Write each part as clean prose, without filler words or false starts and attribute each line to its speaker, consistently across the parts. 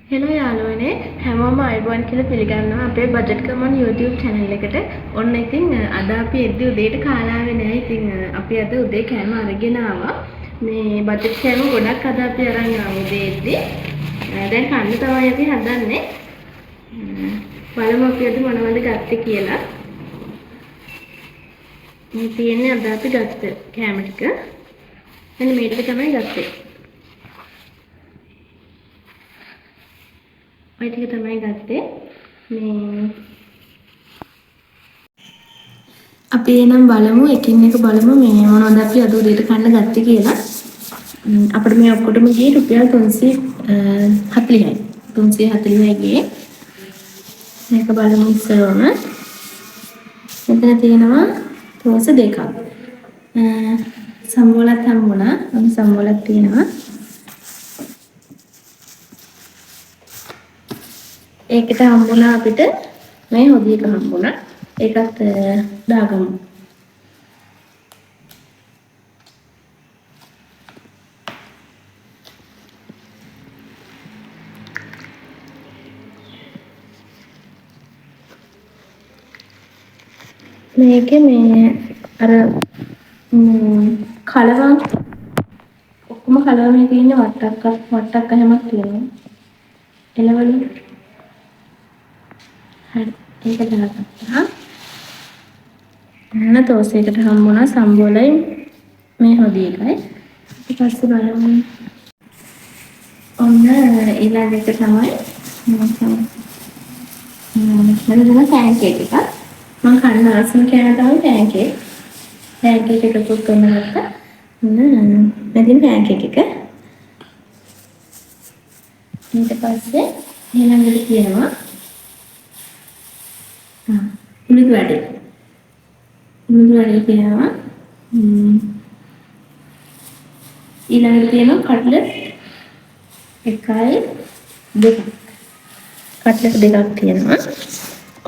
Speaker 1: Hello යාළුවනේ හැමෝම අයිබෝන් කියලා පිළිගන්නවා අපේ බජට් කමන් YouTube channel එකට. ඔන්න ඉතින් අද අපි එද්දි උදේට කාලාවේ නෑ. ඉතින් අපි අද උදේ කෑම අරගෙන ආවා. මේ බජට් කෑම ගොඩක් අද අපි අරන් ආවා උදේ එද්දි. දැන් කන්න තමයි අපි හදන්නේ. බලමු අපි අද මොනවද ගත්තේ කියලා. මේ තියෙන්නේ අද අපි ගත්ත කෑම ටික. මෙන්න මේ ටික තමයි ගත්තේ. ඔය ටික තමයි ගත්තේ. මේ අපි එනම් බලමු එකින් එක බලමු මේ මොනවද අපි අද උදේට කන්න ගත්තේ කියලා. අපිට මේ ඔක්කොටම ගියේ රුපියල් 340යි. 340යි ගියේ. මේක බලමු ඉස්සරවම. මෙතන තියෙනවා තෝස දෙකක්. සම්බෝලත් හම්බුණා. සම්බෝලත් තියෙනවා. ඒකට හම්බුණා අපිට මේ හොදි එක හම්බුණා. ඒකත් දාගමු. මේකේ මේ අර කලවම් ඔක්කොම කලවම් එකේ ඉන්න වට්ටක් එහෙමත් තියෙනවා. එළවලු හරි ඒක දාගත්තා. මොන තෝසයකට හම්බුණා සම්බෝලයි මේ හොදි එකයි. ඊට පස්සේ බලමු. ඔන්න ඊළඟ එක තමයි මෙන්න පෑන්කේක් එකක්. මම කන්න ආසම කෑම තමයි පෑන්කේක්. පෑන්කේක් එක කුක් කරන ගත්තා. මෙතන පෑන්කේක් එක. ඊට පස්සේ ඊළඟට තියෙනවා උළුදු වඩේ. උළුදු වඩේ තියෙනවා. ඊළඟට තියෙනවා කට්ලට් එකයි දෙකක්. කට්ලට් දෙකක් තියෙනවා.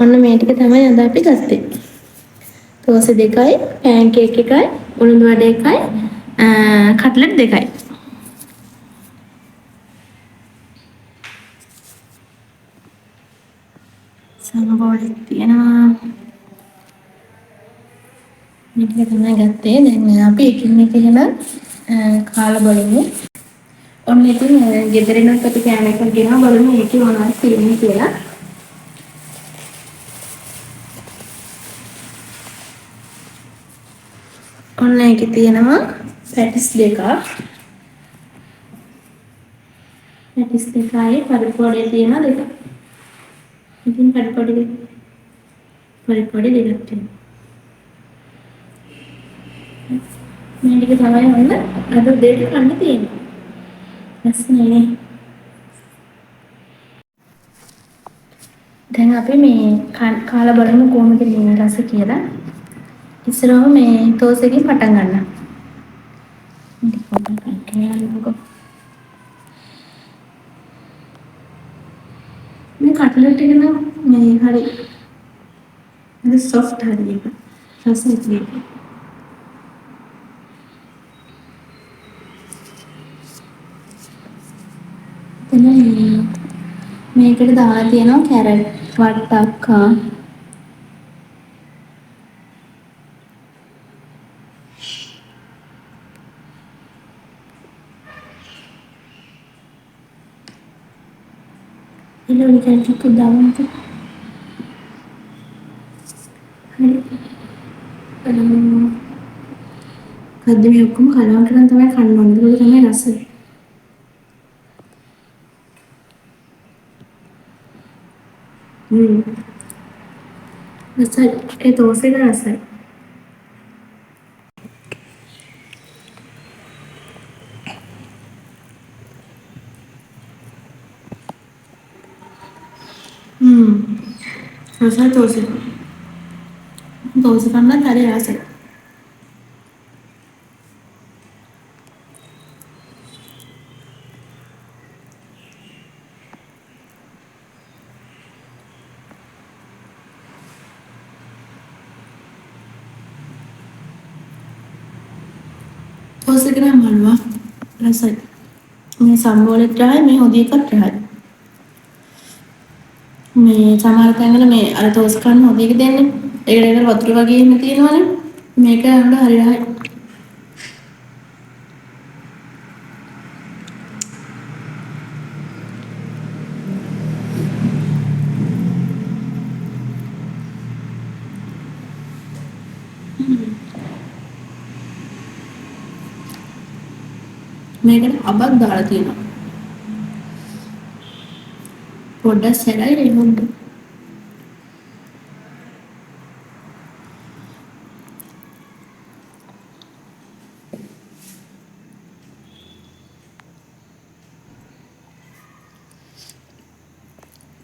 Speaker 1: ඔන්න මේ ටික තමයි අද අපි ගත්තේ. තෝස දෙකයි, පෑන්කේක් එකයි, උළුදු වඩේ එකයි, කට්ලට් දෙකයි. සම්බෝලෙත් තියෙනවා. මේක තමයි ගත්තේ. දැන් අපි එකින් එක එහෙම කාලා බලමු. ඔන්න ඉතින් ගෙදරිනුත් අපි කෑම එකක් ගෙනා බලමු ඒකේ මොනවද තියෙන්නේ කියලා. ඔන්න ඒකේ තියෙනවා පැටිස් දෙකක්. පැටිස් දෙකයි පරිප්පු වඩේ තියෙනවා දෙකක්. ඉතින් පරිප්පු වඩේ දෙකක් තියෙනවා. මේ ටික තමයි ඔන්න අද උදේට කන්න තියෙන්නේ. ලස්සනනේ. දැන් අපි මේ කාලා බලමු කොහොමද මේ රස කියලා. ඉස්සරහම මේ තෝස් එකෙන් පටන් ගන්න. මේ කට්ලට් එක නම් මේ හරි සොෆ්ට් හරි එක. රසයි තියෙන්නේ. මේකට දාලා තියෙනවා කැරට් වට්ටක් එළවලු කැරට් දාන්න. හරි. කද්ද මේ ඔක්කොම කලවම් කරන් තමයි කන්න ඕනේ. ඒක තමයි රසය. රසයි. ඒ දෝසෙක රසයි. රසයි දෝසෙක. දෝසෙ කන්න හරි රසයි. දෝසෙක නම් හල්වා රසයි. මේ සම්බෝලෙත් රහයි මේ හොදි එකත් රහයි. මේ සමහර තැන්වල මේ අර තෝස් කන්න හොදේක දෙන්නේ. ඒකට වතුර වගේ එහෙම තියෙනවනේ. මේක හොඳ හරි රහයි. මේකට අබක් දාලා තියෙනවා. පොඩ්ඩක් සැරයි ඒ මොකද?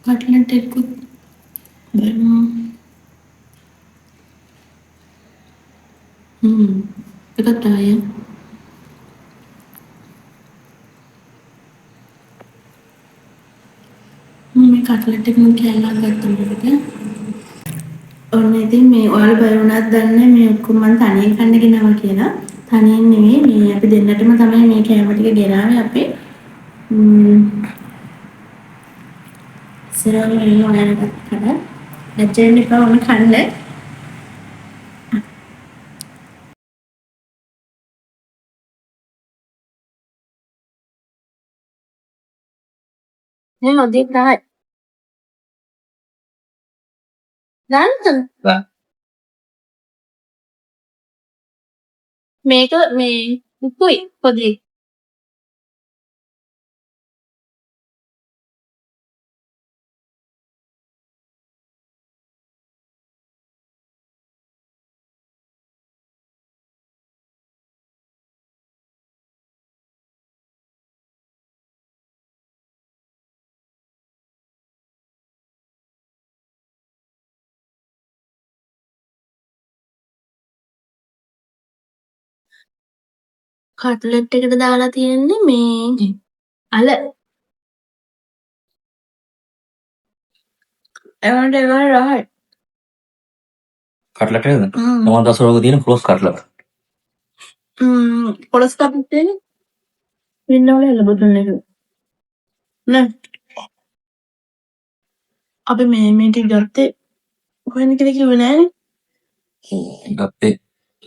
Speaker 1: කට්ලට් එකකුත් බලමු. එකක් රහයි. මේ කට්ලට් එක මම කෑල්ලක් ගත්තා මේකට. ඔන්න ඉතින් මේ ඔයාලා බය වුණාද දන්නේ මේ ඔක්කොම මම තනියෙන් කන්න ගෙනාවා කියලා. තනියෙන් නෙමෙයි මේ අපි දෙන්නටම තමයි මේ කෑම ටික ගෙනාවේ අපි. ඉස්සරහම එන්න ඔයාලට කඩ. නැජෙන්න එපා ඔන්න කන්න. නේ නොදී ගහයි. ගන්න. මේක මේ උකුයි පොඩි. කට්ලට් එකට දාලා තියෙන්නේ මේ අල. එවනට එවන රහයි.
Speaker 2: කට්ලට් එකද? මම දසරෝග තියෙන ක්ලෝස් කට්ලට්.
Speaker 1: පොලස් කට්ලට් එක වින්නවල එළබදුන් එක. නේ අපි මේ ටික ගත්තේ කොහෙන්ද කියලා කිව්වේ නෑනේ.
Speaker 2: ගත්තේ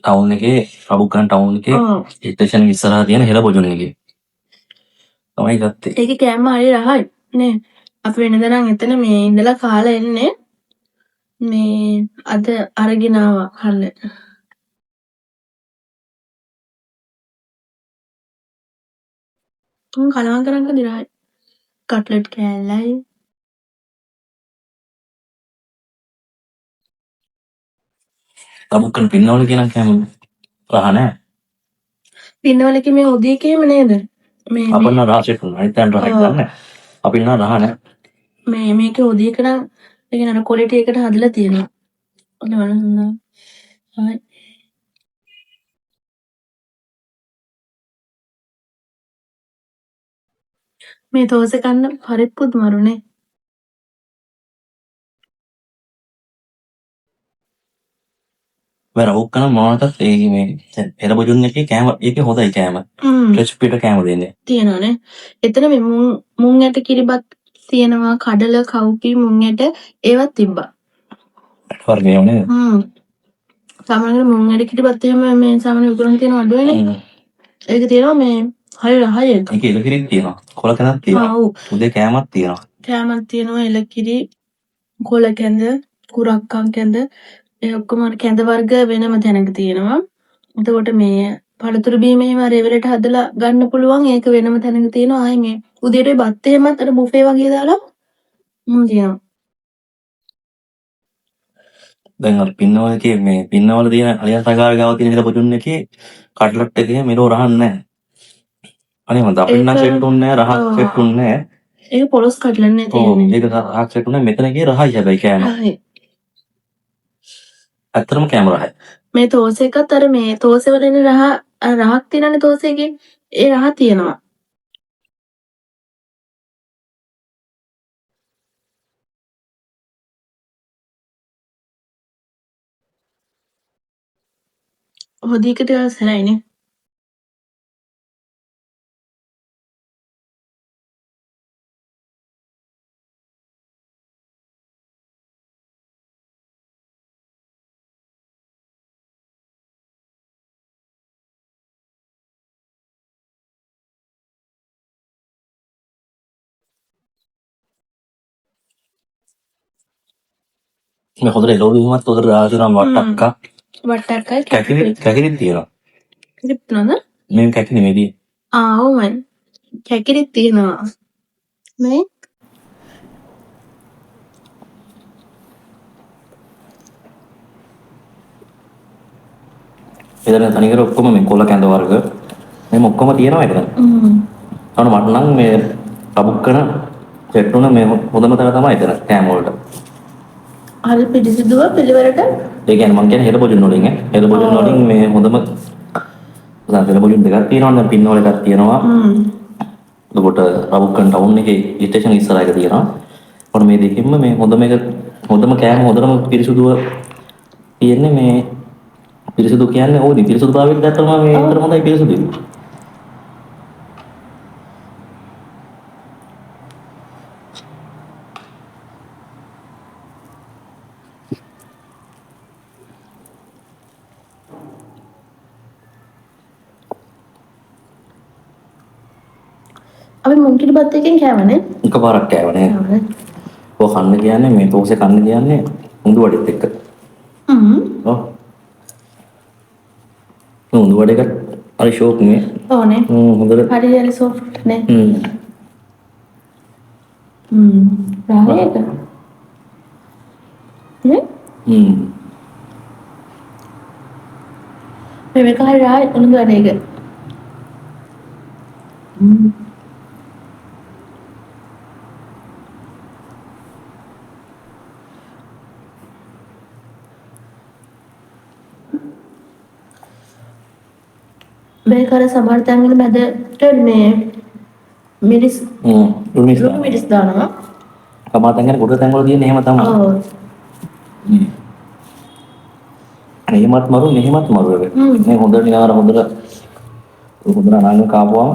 Speaker 2: ටවුන් එකේ රබුකන් ටවුන් එකේ ස්ටේෂන් ඉස්සරහා තියෙන හෙළ බොජුන් එකේ. තමයි ගත්තේ.
Speaker 1: ඒකේ කෑම හරි රහයි නේ. අපි වෙනදා නම් එතන මේ ඉඳලා කාලා එන්නේ. මේ අද අරගෙන ආවා කන්න. කලවම් කරන්න දිරහයි. කට්ලට් කෑල්ලයි.
Speaker 2: රබුකන් පින්නවල කියන කෑම රහ නෑ.
Speaker 1: පින්නවලක මේ උදේකේම නේද? මේ
Speaker 2: අපන්න රහසෙට උනා. හිතන්න රහක් ගන්න. අපි නා රහ නෑ.
Speaker 1: මේ මේක උදේක නම් ඒ කියන්නේ අර ක්වොලිටි එකට හදලා තියෙනවා. ඔන්න බලන්න. හරි. මේ දෝසෙ කන්න හරිත් පුදුමරුනේ.
Speaker 2: මේ රබුකන් මොනවටත් ඒ මේ හෙළ බොජුන් එකේ කෑම ඒකේ හොඳයි කෑම. ක්‍රිස්පිට කෑම දෙන්නේ.
Speaker 1: තියෙනවානේ. එතන මේ මුං ඇට කිරිබත් තියෙනවා, කඩල, කව්පි, මුං ඇට ඒවත් තිබ්බා.
Speaker 2: වර්ගය නේද?
Speaker 1: සාමාන්‍යයෙන් මුං ඇට කිරිබත් එහෙම මේ සාමාන්‍ය විකුණන තියෙන අඩුවනේ. ඒක තියෙනවා මේ හරි රහයි ඒක.
Speaker 2: ඒකේ එලකිරිත් තියෙනවා. කොල කැඳක් තියෙනවා. උදේ කෑමක් තියෙනවා.
Speaker 1: කෑමක් තියෙනවා, එලකිරි, කොල කැඳ, කුරක්කන් කැඳ, ඒ ඔක්කොම කැඳ වර්ග වෙනම තැනක තියෙනවා. එතකොට මේ පළතුරු බීම එහෙම රෙවලට හදලා ගන්න පුළුවන්. ඒක වෙනම තැනක තියෙනවා. ආයේ මේ උදේට බත් එහෙමත් අර බුෆේ වගේ දාලා තියෙනවා.
Speaker 2: දැන් අර පින්නවල එකේ මේ පින්නවල තියෙන අලියන් තගාර ගාව තියෙන හෙළ බොජුන් එකේ කට්ලට් එකේ මෙලෝ රහක් නෑ. අනේ මන්ද අපිට නම් සෙට් උන්නේ නෑ රහක් සෙට් උන්නේ නෑ.
Speaker 1: ඒක පොලොස් කට්ලට් නේ තියෙන්නේ.
Speaker 2: ඒක රහක් සෙට් උන්නේ මෙතන ගියේ රහයි හැබැයි කෑම.
Speaker 1: හරි.
Speaker 2: ඇත්තටම කෑම රහයි.
Speaker 1: මේ තෝස එකත් අර මේ තෝසෙ වල එන රහක් තියෙනනේ තෝසෙකේ. ඒ රහ තියෙනවා. හොදීකට සැලයිනේ.
Speaker 2: මේ හොඳට එළවලුමත් උදේට දාලා තියෙනවා වට්ටක්ක.
Speaker 1: වට්ටක්කයි
Speaker 2: කැකිරිත් තියෙනවා.
Speaker 1: කිරිප්නොද?
Speaker 2: මේ කැකි නෙමෙයි.
Speaker 1: ඔව් කැකිරිත් තියෙනවා. මේ
Speaker 2: එතන තනිකර ඔක්කොම මේ කොළ කැඳ වර්ග මේ ඔක්කොම තියෙනවා එතන. අන්න මට නම් මේ කබුක්කන සෙට් උන මේ හොඳම තැන තමයි එතන කෑම වලට.
Speaker 1: හරි පිළිසිදුව පිළිවෙලට
Speaker 2: ඒ කියන්නේ මම කියන්නේ හෙළ බොජුන් වලින් හෙළ බොජුන් වලින් මේ හොඳම හෙළ බොජුන් දෙකක් තියෙනවා දැන් පින්නවල එකක් තියෙනවා. එතකොට කබුක්කන ටවුන් එකේ ස්ටේෂන් ඉස්සරහ එක තියෙනවා. ඔන්න මේ දෙකෙන්ම මේ හොඳම කෑම හොඳම පිරිසුදුව තියෙන්නේ මේ පිරිසුදු කියන්නේ ඕනි පිරිසුදුභාවයෙන් ගත්තම මේ උතර හොඳයි පිරිසුදුයි.
Speaker 1: අපි මුංකිට බත් එකෙන් කෑවනේ.
Speaker 2: එකපාරක් කෑවනේ. ඔය කන්න කියන්නේ මේ තෝසේ කන්න කියන්නේ උඳු වඩේත් එක්ක. ඔව්. උඳු වඩේක හරි ෂෝක් නේ.
Speaker 1: ඕනේ.
Speaker 2: හොඳට
Speaker 1: හරි සොෆ්ට් නේ. රායක. නේ? මේක හරි රාය උඳු වඩේක. මේක අර සමහර තැන්වල මැදට මේ මිරිස් මිරිස් දානවා.
Speaker 2: සමහර තැන් ගොඩ තැන් වල තියෙන්නේ එහෙම තමයි.
Speaker 1: ඔව්.
Speaker 2: එහෙමත් මරු මෙහෙමත් මරු වෙන්නේ. මේ හොඳට නිකන් අර හොඳට අනාගෙන කාපුවාම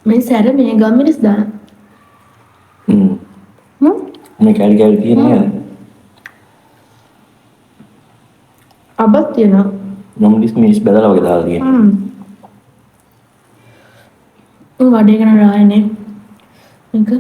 Speaker 1: මේ සැර මේ ගම් මිරිස් දාන.
Speaker 2: මේ කැලි තියෙන්නේ
Speaker 1: අබත් තියෙනවා.
Speaker 2: මිනිස් බෙදලා වගේ දාලා තියෙනවා.
Speaker 1: වඩේ කරන රායනේ. මේක.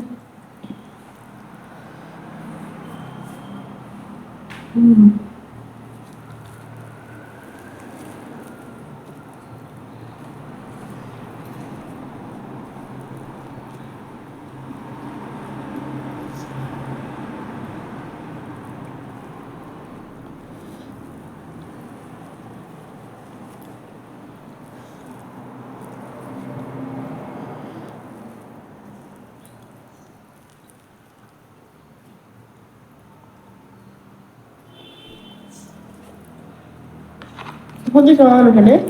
Speaker 1: හොඳ ගානකනේ.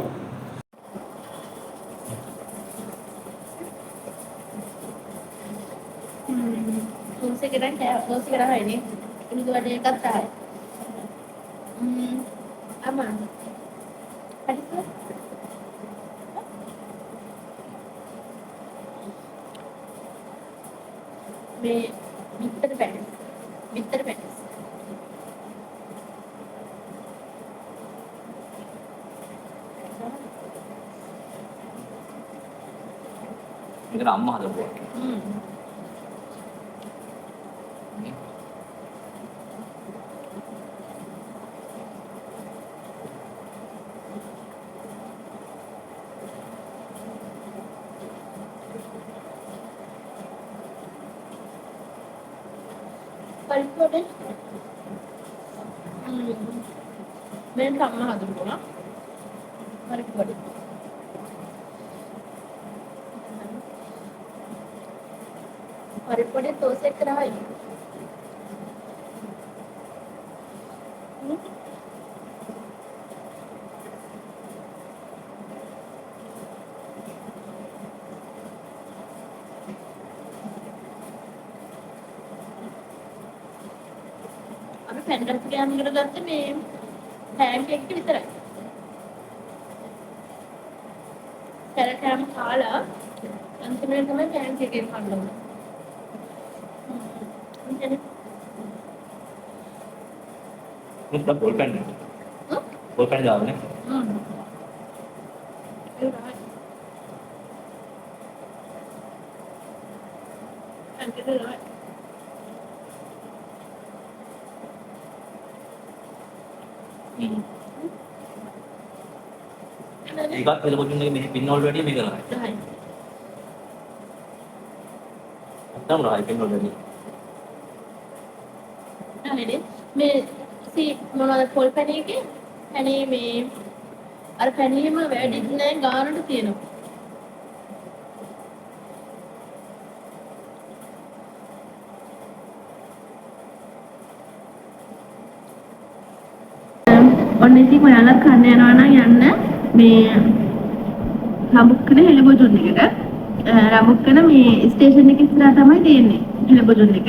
Speaker 1: දෝසෙ කරා හයිනේ. උණු වඩේ එකක් තායි. අමන්. හරිද? මේ විතර පැණි.
Speaker 2: මේක අම්මා හදපුවා.
Speaker 1: පරිප්පුවටේ මේක අම්මා හදපුවා. පරිප්පුවටේ පරිප්පුවටේ දෝසෙ කරා හයි. පැන්ඩස් ගෑම් එකට ගත්තේ මේ පෑන් කේක් එක විතරයි. කෑම කාලා අන්තිමට තමයි පෑන් කේක් එක කන්න ඕනේ.
Speaker 2: මුස්తా බෝල් පැන් දාන්නේ. ඒකත් පෙළ පොජුන්නගේ මේ පින්නවල වැඩිය මේක රහයි. නැත්තම් රහයි පින්නවල වැඩිය.
Speaker 1: මේ මොනවද පොල් පැණියකේ පැණි මේ අර පැණියම වැඩිත් නෑ ගානට තියෙනවා. ඔන්න ඉතින් ඔයාලා කන්න යනවා නම් යන්න මේ රඹුක්කන හෙළබොජුන් එකට. රඹුක්කන මේ ස්ටේෂන් එක ඉස්සරහා තමයි තියෙන්නේ හෙළබොජුන් එක.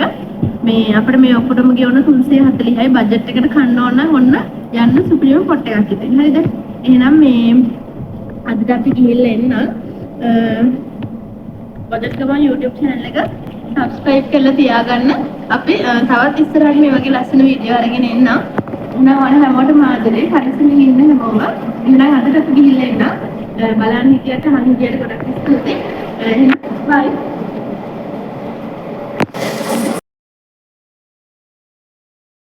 Speaker 1: මේ අපිට මේ ඔක්කොටම ගෙවන 340යි බජට් එකට කන්න ඕන නම් ඔන්න යන්න සුපිරිම පොට් එකක් ඉතින්. හරිද? එහෙනම් මේ අදට අපි ගිහිල්ලා එන්න බජට් ගමන් YouTube channel එක subscribe කරලා තියාගන්න. අපි තවත් ඉස්සරහට මේ වගේ ලස්සන වීඩියෝ අරගෙන එන්නම්. එහෙනම් ඔයාලා හැමෝටම ආදරේ පරිස්සමෙන් ඉන්න හැමෝම. එහෙනම් අදට අපි ගිහිල්ලා එන්න. බලන්න හිටියට අහන්න හිටියට ගොඩක් ස්තුතියි. එහෙනම් bye.